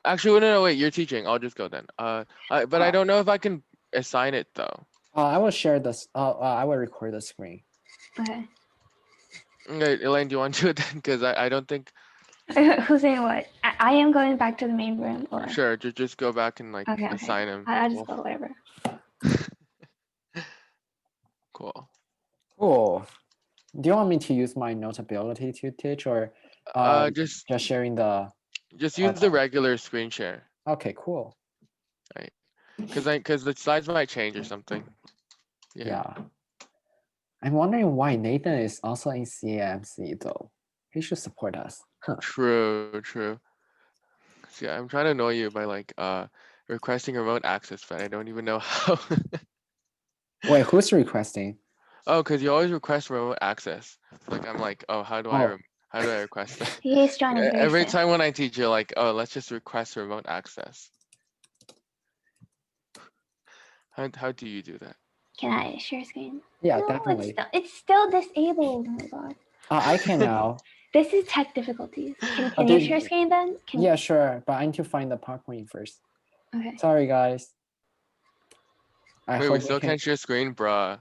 Actually, no, wait, you're teaching. I'll just go then. But I don't know if I can assign it though. I will share this. I will record the screen. Okay. Okay, Elaine, do you want to do it then? Because I don't think. Who's saying what? I am going back to the main room. Or... Sure, just go back and like Okay. assign him. I'll just go whatever. Cool. Cool. Do you want me to use my Notability to teach, or just sharing the? Just use the regular screen share. Okay, cool. Right. Because the slides might change or something. Yeah. I'm wondering why Nathan is also in CMC though. He should support us. Huh. True. See, I'm trying to annoy you by like requesting remote access, but I don't even know how. Wait, who's requesting? Oh, because you always request remote access. Like I'm like, oh, how do I request that? He's trying to Every time when I teach, you're like, oh, let's just request remote access. How do you do that? Can I share screen? Yeah, no, definitely. It's still disabled. Oh my god. I can now. This is tech difficulties. Can you share screen then? Yeah, sure. But I need to find the PowerPoint first. Okay. Sorry, guys. Wait, we still can't share screen, bruh.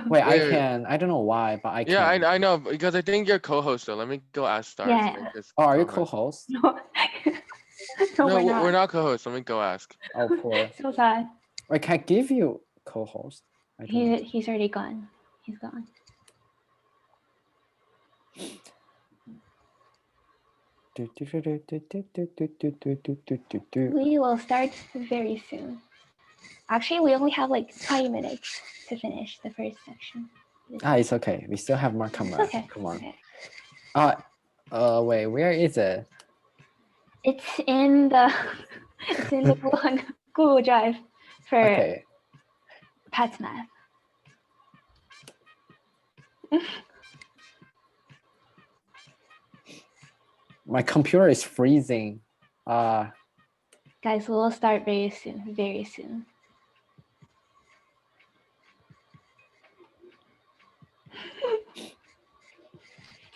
Wait, I can. I don't know why, but I can. Yeah, I know, because I think you're co-host, so let me go ask Stars. Yeah. Oh, are you co-host? No, no, we're not co-host. Let me go ask. Oh, poor. So sad. Wait, can I give you co-host? He's already gone. He's gone. We will start very soon. Actually, we only have like 20 minutes to finish the first section. It's okay. We still have more coming. Okay. Come on. Okay. Wait, where is it? It's in the Google Drive for Pat's Math. My computer is freezing. Guys, we'll start very soon. Very soon.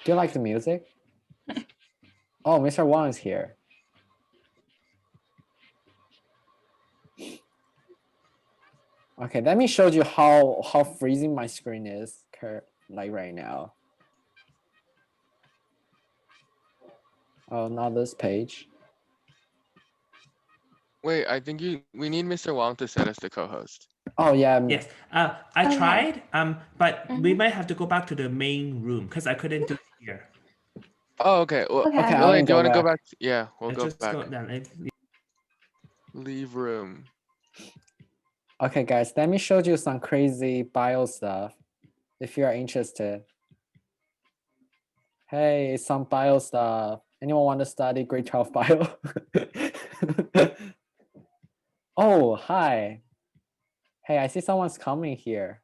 Do you like the music? Oh, Mr. Wang is here. Okay, let me show you how freezing my screen is like right now. Oh, not this page. Wait, I think we need Mr. Wang to set us the co-host. Oh yeah. Yes. I tried. But we might have to go back to the main room because I couldn't do it here. Oh, okay. Well, okay. Elaine, do you want to go back? Yeah, we'll go just back. Go down. Leave room. Okay, guys, let me show you some crazy bio stuff if you are interested. Hey, some bio stuff. Anyone want to study grade 12 bio? Oh, hi. Hey, I see someone's coming here.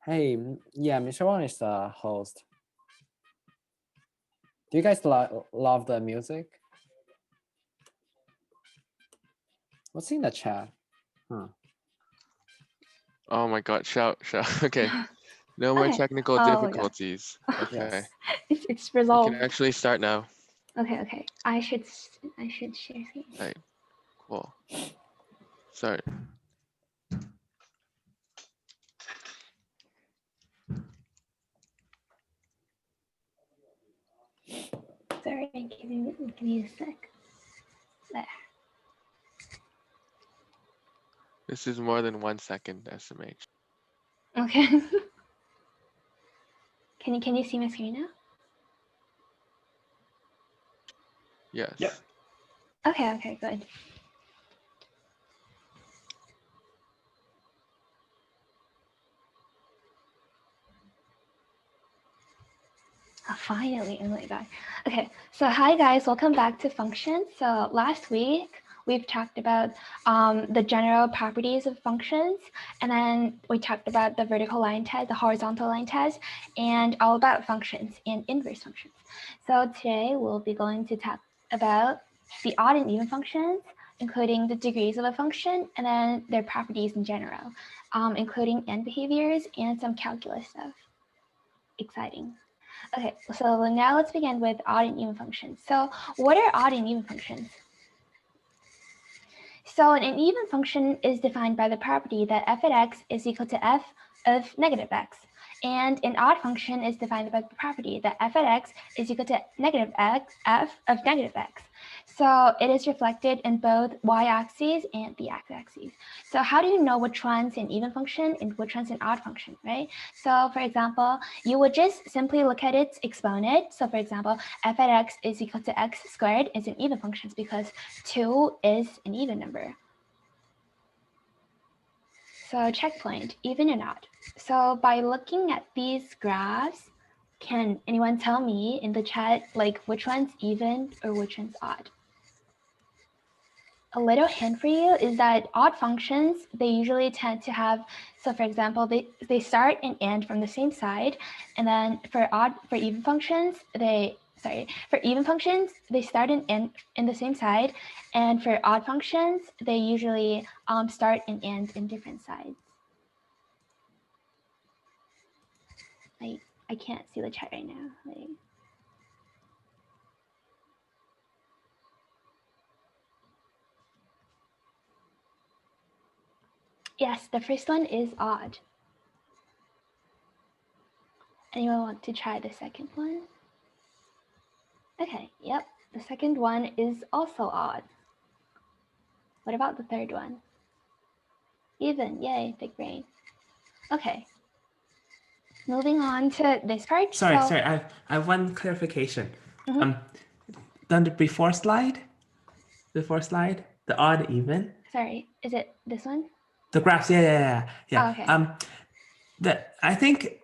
Hey, yeah, Mr. Wang is the host. Do you guys love the music? What's in the chat? Huh. Oh my God, shout. Okay. No more technical difficulties. Okay. Yes. It's resolved. We can actually start now. Okay. I should share screen. Right. Cool. Start. Sorry, give me a sec. There. This is more than 1 second SMH. Okay. Can you see my screen now? Yes. Yep. Okay, good. Oh, finally, oh my God. Okay, so hi guys, welcome back to functions. So last week, we've talked about the general properties of functions, and then we talked about the vertical line test, the horizontal line test, and all about functions and inverse functions. So today we'll be going to talk about the odd and even functions, including the degrees of a function, and then their properties in general, including end behaviors and some calculus stuff. Exciting. Okay, so now let's begin with odd and even functions. So what are odd and even functions? So an even function is defined by the property that f at x is equal to f of negative x. And an odd function is defined by the property that f at x is equal to negative x, f of negative x. So it is reflected in both y-axes and the x-axis. So how do you know which one's an even function and which one's an odd function, right? So for example, you would just simply look at its exponent. So for example, f at x is equal to x squared is an even function because 2 is an even number. So checkpoint, even and odd. So by looking at these graphs, can anyone tell me in the chat like which one's even or which one's odd? A little hint for you is that odd functions, they usually tend to have, so for example, they start and end from the same side. And then for even functions, they start and end in the same side. And for odd functions, they usually start and end in different sides. I can't see the chat right now. Yes, the first one is odd. Anyone want to try the second one? Okay, yep, the second one is also odd. What about the third one? Even, yay, big brain. Okay, moving on to this part. Sorry. I have one clarification. On the before slide, the odd even. Sorry, is it this one? The graphs, yeah. Oh, okay. I think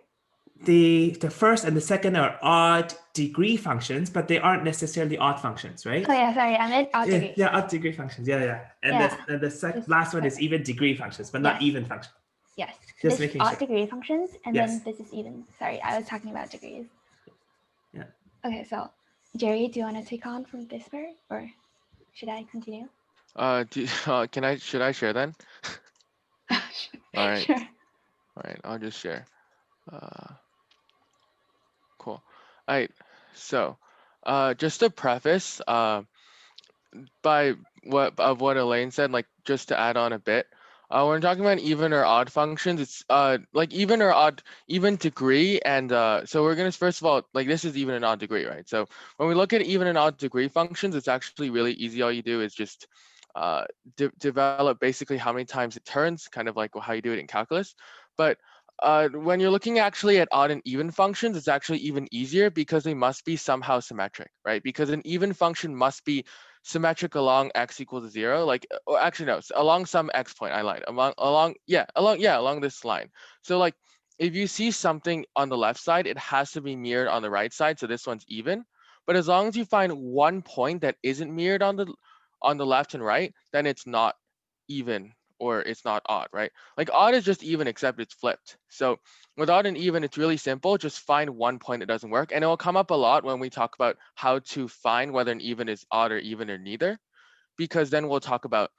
the first and the second are odd degree functions, but they aren't necessarily odd functions, right? Oh yeah, sorry, I meant odd degree. Yeah, odd degree functions. Yeah. And the last one is even degree functions, but not even functions. Yes, Just this making odd sure. degree functions, and Yes. then this is even. Sorry, I was talking about degrees. Yeah. Okay, so Jerry, do you want to take on from this part, or should I continue? Should I share then? All right. Sure. All right, I'll just share. Cool. All right, so just to preface by what Elaine said, like just to add on a bit, when we're talking about even or odd functions, it's like even or odd, even degree, and so we're gonna first of all, like this is even and odd degree, right? So when we look at even and odd degree functions, it's actually really easy. All you do is just develop basically how many times it turns, kind of like how you do it in calculus. But when you're looking actually at odd and even functions, it's actually even easier because they must be somehow symmetric, right? Because an even function must be symmetric along x equals 0, like, or actually no, along some x point. I lied. Along this line. So like, if you see something on the left side, it has to be mirrored on the right side. So this one's even. But as long as you find one point that isn't mirrored on the left and right, then it's not even or it's not odd, right? Like odd is just even except it's flipped. So with odd and even, it's really simple. Just find one point that doesn't work. And it will come up a lot when we talk about how to find whether an even is odd or even or neither, because then we'll talk about,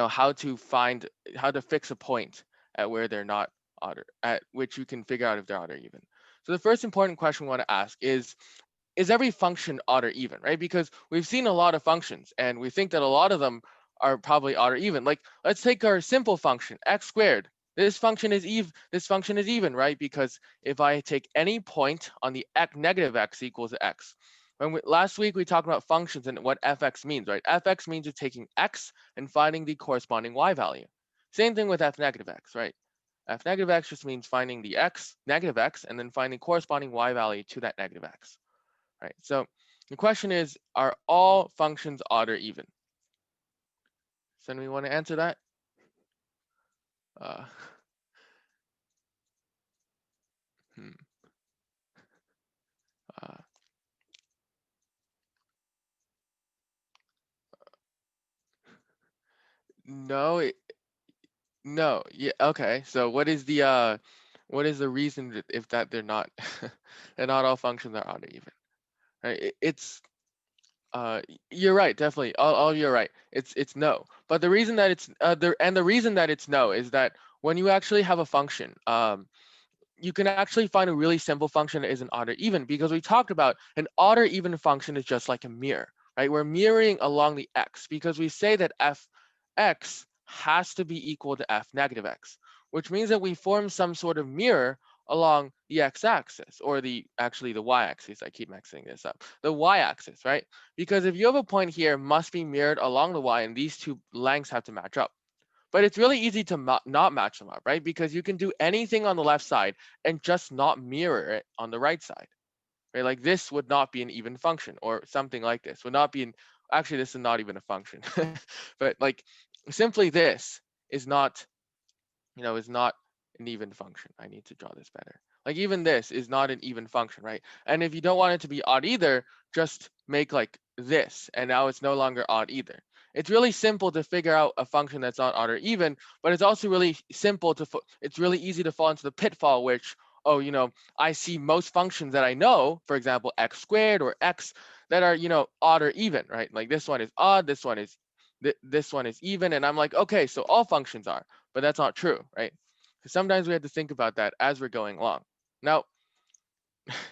how to fix a point at where they're not odd, at which you can figure out if they're odd or even. So the first important question we want to ask is every function odd or even, right? Because we've seen a lot of functions and we think that a lot of them are probably odd or even. Like, let's take our simple function, x squared. This function is even, right? Because if I take any point on the negative x equals x. Last week we talked about functions and what fx means, right? Fx means you're taking x and finding the corresponding y value. Same thing with f negative x, right? F negative x just means finding the negative x, and then finding corresponding y value to that negative x. Right. So the question is, are all functions odd or even? Does anyone want to answer that? No. No. Yeah. Okay. So what is the reason that if that they're not that not all functions are odd or even? Right. It's you're right. Definitely. All you're right. It's no. But the reason that it's the reason that it's no is that when you actually have a function, you can actually find a really simple function that isn't odd or even, because we talked about an odd or even function is just like a mirror, right? We're mirroring along the x, because we say that fx has to be equal to f negative x, which means that we form some sort of mirror along the x-axis, or actually the y-axis. I keep mixing this up. The y-axis, right? Because if you have a point here, it must be mirrored along the y, and these two lengths have to match up. But it's really easy to not match them up, right? Because you can do anything on the left side and just not mirror it on the right side, right? Like this would not be an even function, or something like this would not be actually, this is not even a function. But like simply this is not, is not an even function. I need to draw this better. Like even this is not an even function, right? And if you don't want it to be odd either, just make like this, and now it's no longer odd either. It's really simple to figure out a function that's not odd or even, but it's also really simple it's really easy to fall into the pitfall, which, oh, I see most functions that I know, for example, x squared or x, that are, odd or even, right? Like this one is odd, this one is even, and I'm like, okay, so all functions are, but that's not true, right? Because sometimes we have to think about that as we're going along. Now,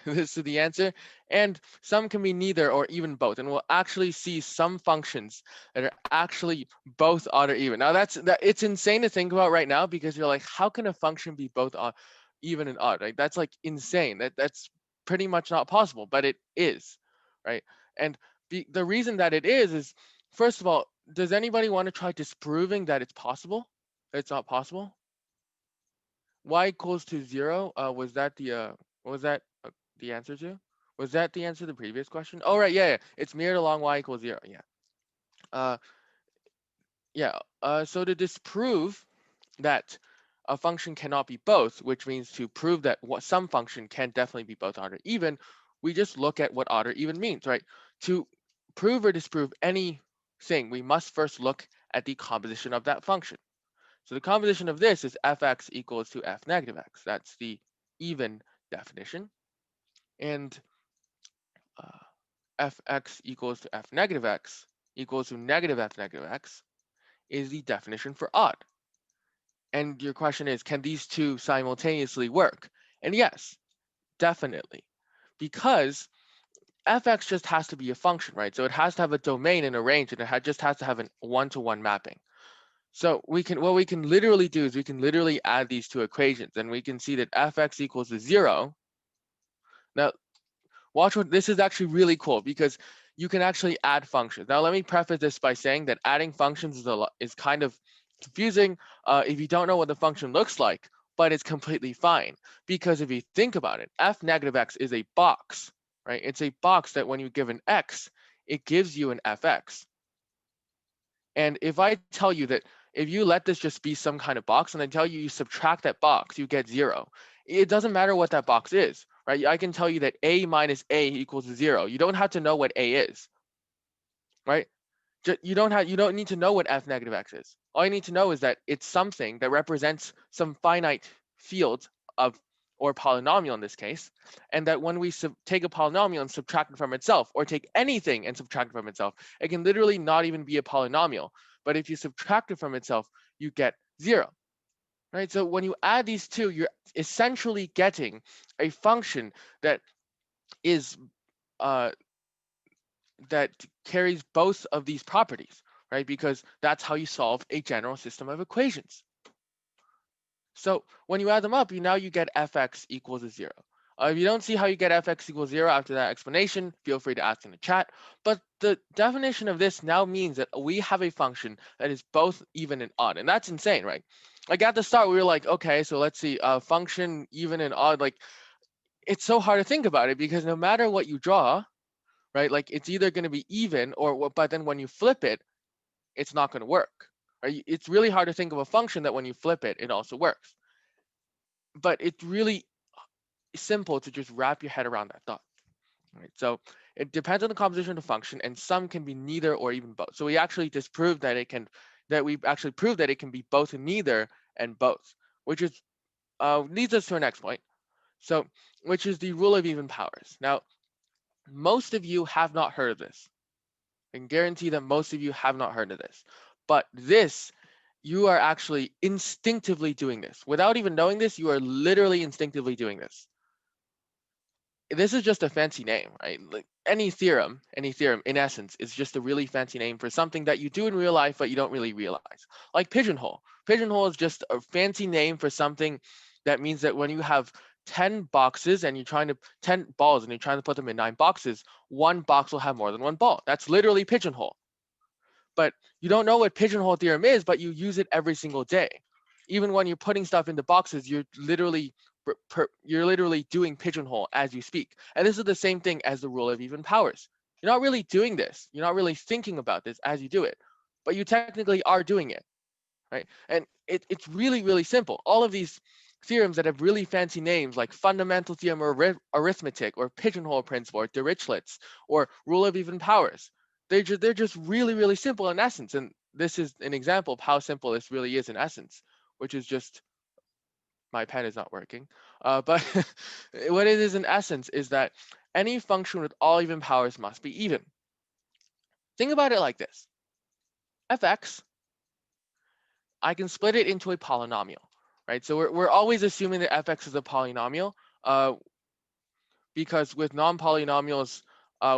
this is the answer, and some can be neither or even both, and we'll actually see some functions that are actually both odd or even. Now it's insane to think about right now, because you're like, how can a function be both odd, even and odd, right? That's like insane. That's pretty much not possible, but it is, right? And the reason that it is first of all, does anybody want to try disproving that it's possible? That it's not possible? Y equals to 0. Was that what was that the answer to? Was that the answer to the previous question? Oh, right, yeah. It's mirrored along y equals 0. Yeah. Yeah. So to disprove that a function cannot be both, which means to prove that some function can definitely be both odd or even, we just look at what odd or even means, right? To prove or disprove anything, we must first look at the composition of that function. So the composition of this is fx equals to f negative x. That's the even definition. And fx equals to f negative x equals to negative f negative x is the definition for odd. And your question is, can these two simultaneously work? And yes, definitely. Because fx just has to be a function, right? So it has to have a domain and a range, and it just has to have a one-to-one mapping. So what we can literally do is we can literally add these two equations, and we can see that fx equals to 0. Now, watch this is actually really cool, because you can actually add functions. Now, let me preface this by saying that adding functions is kind of confusing if you don't know what the function looks like, but it's completely fine, because if you think about it, f negative x is a box, right? It's a box that when you give an x, it gives you an fx. And if I tell you that if you let this just be some kind of box, and then tell you subtract that box, you get 0. It doesn't matter what that box is, right? I can tell you that a minus a equals 0. You don't have to know what a is, right? You don't need to know what f negative x is. All you need to know is that it's something that represents some finite field or polynomial in this case, and that when we take a polynomial and subtract it from itself, or take anything and subtract it from itself, it can literally not even be a polynomial. But if you subtract it from itself, you get 0. Right? So when you add these two, you're essentially getting a function that is that carries both of these properties, right? Because that's how you solve a general system of equations. So when you add them up, now you get fx equals 0. If you don't see how you get fx equals 0 after that explanation, feel free to ask in the chat. But the definition of this now means that we have a function that is both even and odd. And that's insane, right? Like at the start, we were like, okay, so let's see, function even and odd. Like it's so hard to think about it, because no matter what you draw, right? Like it's either going to be even, but then when you flip it, it's not going to work. Right? It's really hard to think of a function that when you flip it, it also works. But it's really simple to just wrap your head around that thought. Right? So it depends on the composition of the function, and some can be neither or even both. So we actually disproved that it can be both neither and both, which is leads us to our next point. So, which is the rule of even powers. Now, most of you have not heard of this. I can guarantee that most of you have not heard of this. But this, you are actually instinctively doing this. Without even knowing this, you are literally instinctively doing this. This is just a fancy name, right? Like any theorem in essence is just a really fancy name for something that you do in real life, but you don't really realize. Like pigeonhole. Pigeonhole is just a fancy name for something that means that when you have 10 boxes and you're trying to 10 balls and you're trying to put them in 9 boxes, one box will have more than one ball. That's literally pigeonhole. But you don't know what pigeonhole theorem is, but you use it every single day. Even when you're putting stuff into boxes, you're literally doing pigeonhole as you speak. And this is the same thing as the rule of even powers. You're not really doing this. You're not really thinking about this as you do it, but you technically are doing it, right? And it's really, really simple. All of these theorems that have really fancy names like fundamental theorem or arithmetic or pigeonhole principle or Dirichlet's or rule of even powers, they're just really, really simple in essence. And this is an example of how simple this really is in essence, which is just, my pen is not working. But what it is in essence is that any function with all even powers must be even. Think about it like this. Fx, I can split it into a polynomial, right? So we're always assuming that fx is a polynomial because with non-polynomials,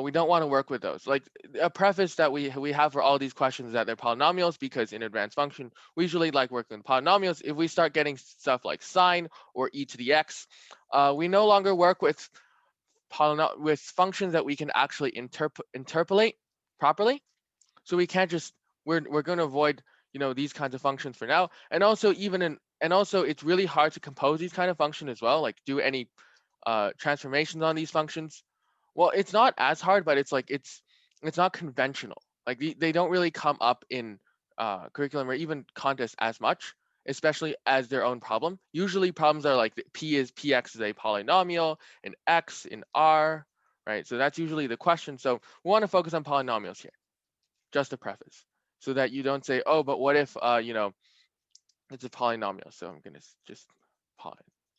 we don't want to work with those. Like a preface that we have for all these questions is that they're polynomials because in advanced function, we usually like working with polynomials. If we start getting stuff like sine or e to the x, we no longer work with functions that we can actually interpolate properly. So we can't just, we're going to avoid, these kinds of functions for now. And also it's really hard to compose these kind of functions as well, like do any transformations on these functions. Well, it's not as hard, but it's like it's not conventional. Like they don't really come up in curriculum or even contests as much, especially as their own problem. Usually problems are like px is a polynomial, and x in R, right? So that's usually the question. So we want to focus on polynomials here, just a preface, so that you don't say, oh, but what if it's a polynomial? So I'm gonna just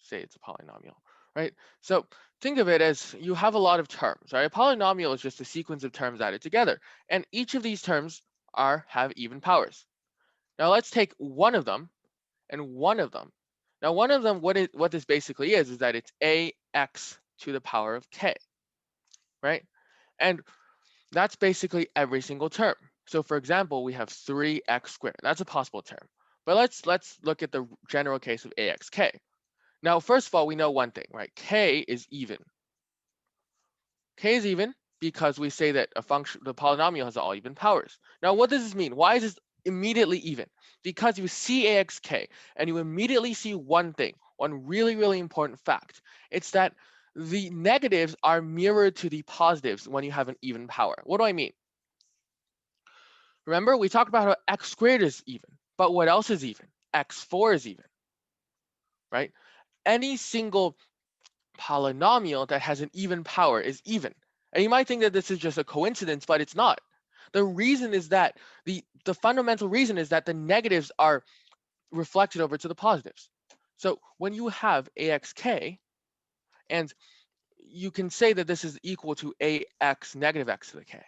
say it's a polynomial, right? So think of it as you have a lot of terms, right? A polynomial is just a sequence of terms added together, and each of these terms have even powers. Now let's take one of them and one of them. Now one of them, what this basically is that it's ax to the power of k, right? And that's basically every single term. So for example, we have 3x squared. That's a possible term. But let's look at the general case of axk. Now, first of all, we know one thing, right? K is even. K is even because we say that the polynomial has all even powers. Now, what does this mean? Why is this immediately even? Because you see axk and you immediately see one thing, one really, really important fact. It's that the negatives are mirrored to the positives when you have an even power. What do I mean? Remember, we talked about how x squared is even, but what else is even? x4 is even, right? Any single polynomial that has an even power is even. And you might think that this is just a coincidence, but it's not. The reason is that the fundamental reason is that the negatives are reflected over to the positives. So when you have axk, and you can say that this is equal to ax negative x to the k.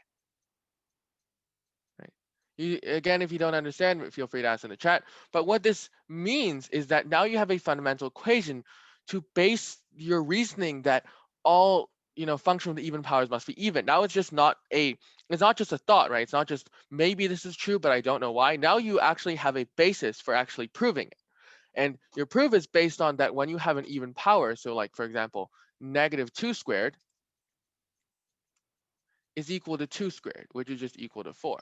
Right? Again, if you don't understand, feel free to ask in the chat. But what this means is that now you have a fundamental equation to base your reasoning that all function with even powers must be even. Now it's just not just a thought, right? It's not just maybe this is true, but I don't know why. Now you actually have a basis for actually proving it. And your proof is based on that when you have an even power, so like for example, -2 squared is equal to 2 squared, which is just equal to 4,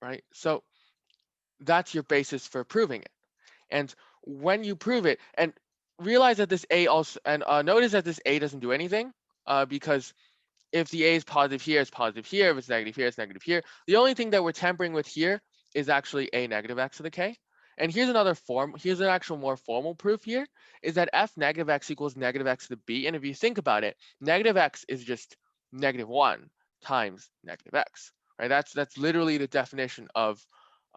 right? So that's your basis for proving it. And when you prove it, and realize that this a also, and notice that this a doesn't do anything, because if the a is positive here, it's positive here. If it's negative here, it's negative here. The only thing that we're tampering with here is actually a negative x to the k. And here's another form. Here's an actual more formal proof here, is that f negative x equals negative x to the b. And if you think about it, negative x is just -1 times negative x, right? That's literally the definition of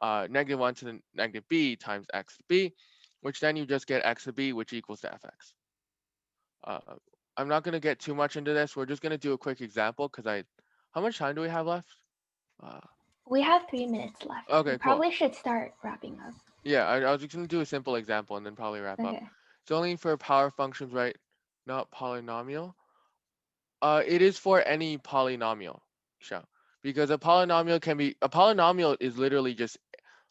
-1 to the negative b times x to b, which then you just get x to b, which equals to fx. I'm not going to get too much into this. We're just going to do a quick example because how much time do we have left? We have 3 minutes left. Okay, We probably should start wrapping up. Yeah, I was just gonna do a simple example and then probably wrap up. Okay. It's only for power functions, right? Not polynomial. It is for any polynomial, Xiao, because a polynomial is literally just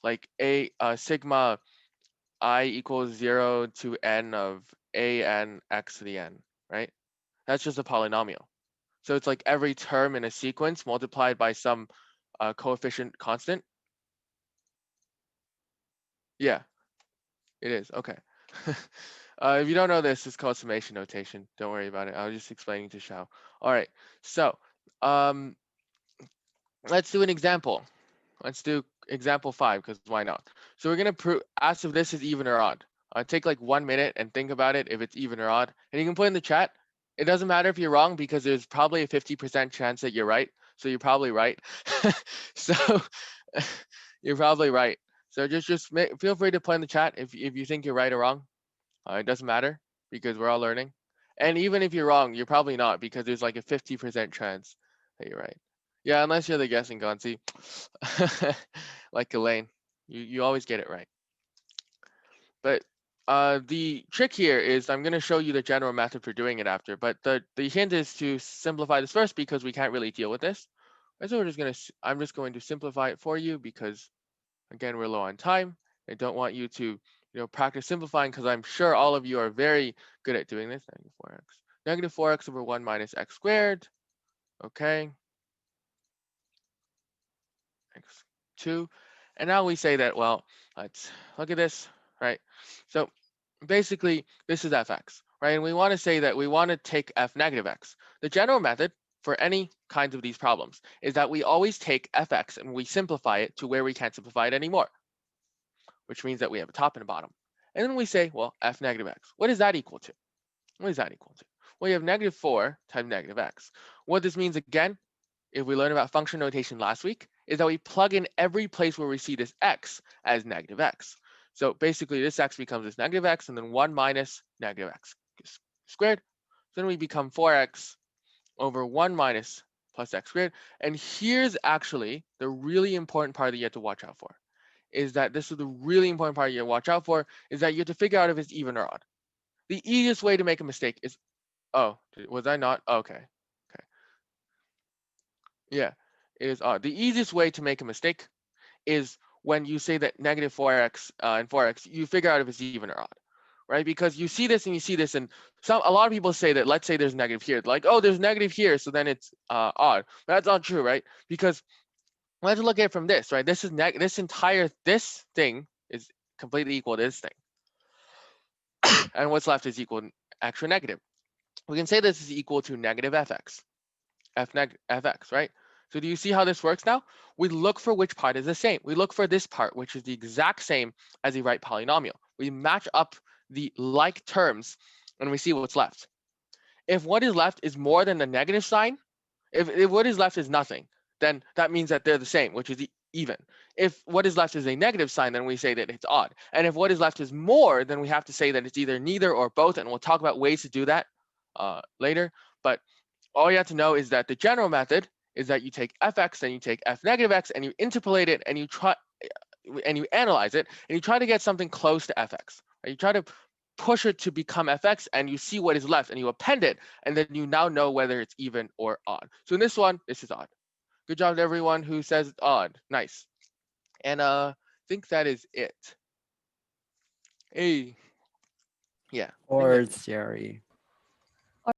like a sigma I equals 0 to n of a n x to the n, right? That's just a polynomial. So it's like every term in a sequence multiplied by some coefficient constant. Yeah, it is. Okay. If you don't know this, it's called summation notation. Don't worry about it. I was just explaining to Xiao. All right. So let's do an example. Let's do example 5, because why not? So we're going to ask if this is even or odd. Take like 1 minute and think about it if it's even or odd. And you can put in the chat. It doesn't matter if you're wrong because there's probably a 50% chance that you're right. So you're probably right. So you're probably right. So feel free to put in the chat if you think you're right or wrong. It doesn't matter because we're all learning. And even if you're wrong, you're probably not because there's like a 50% chance that you're right. Yeah, unless you're the guessing Gonzi. Like Elaine, you always get it right. But the trick here is I'm going to show you the general method for doing it after. But the hint is to simplify this first because we can't really deal with this. And so I'm just going to simplify it for you because again, we're low on time. I don't want you to practice simplifying because I'm sure all of you are very good at doing this. Negative 4x over 1 minus x squared. Okay. X2. And now we say that, well, let's look at this, right? So basically, this is fx, right? And we want to say that we want to take f negative x. The general method for any kinds of these problems is that we always take fx and we simplify it to where we can't simplify it anymore, which means that we have a top and a bottom. And then we say, well, f negative x. What is that equal to? What is that equal to? Well, you have negative 4 times negative x. What this means, again, if we learned about function notation last week, is that we plug in every place where we see this x as negative x. So basically, this x becomes this negative x, and then 1 minus negative x squared. So then we become 4x over 1 minus plus x squared. And here's actually the really important part that you have to watch out for. Is that this is the really important part you have to watch out for, is that you have to figure out if it's even or odd. The easiest way to make a mistake is, oh, was I not? Okay. Yeah, it is odd. The easiest way to make a mistake is when you say that negative 4x and 4x, you figure out if it's even or odd, right? Because you see this and you see this, and a lot of people say that, let's say there's negative here, like, oh, there's negative here, so then it's odd. But that's not true, right? Because let's look at it from this, right? This is this thing is completely equal to this thing, and what's left is equal to extra negative. We can say this is equal to negative fx, fx, right? So do you see how this works now? We look for which part is the same. We look for this part, which is the exact same as the right polynomial. We match up the like terms and we see what's left. If what is left is more than the negative sign, if what is left is nothing, then that means that they're the same, which is even. If what is left is a negative sign, then we say that it's odd. And if what is left is more, then we have to say that it's either neither or both, and we'll talk about ways to do that later. But all you have to know is that the general method is that you take fx and you take f negative x and you interpolate it and you analyze it and you try to get something close to fx. Right? You try to push it to become fx and you see what is left and you append it, and then you now know whether it's even or odd. So in this one, this is odd. Good job to everyone who says odd. Nice. And I think that is it. Hey. Yeah. Or Jerry.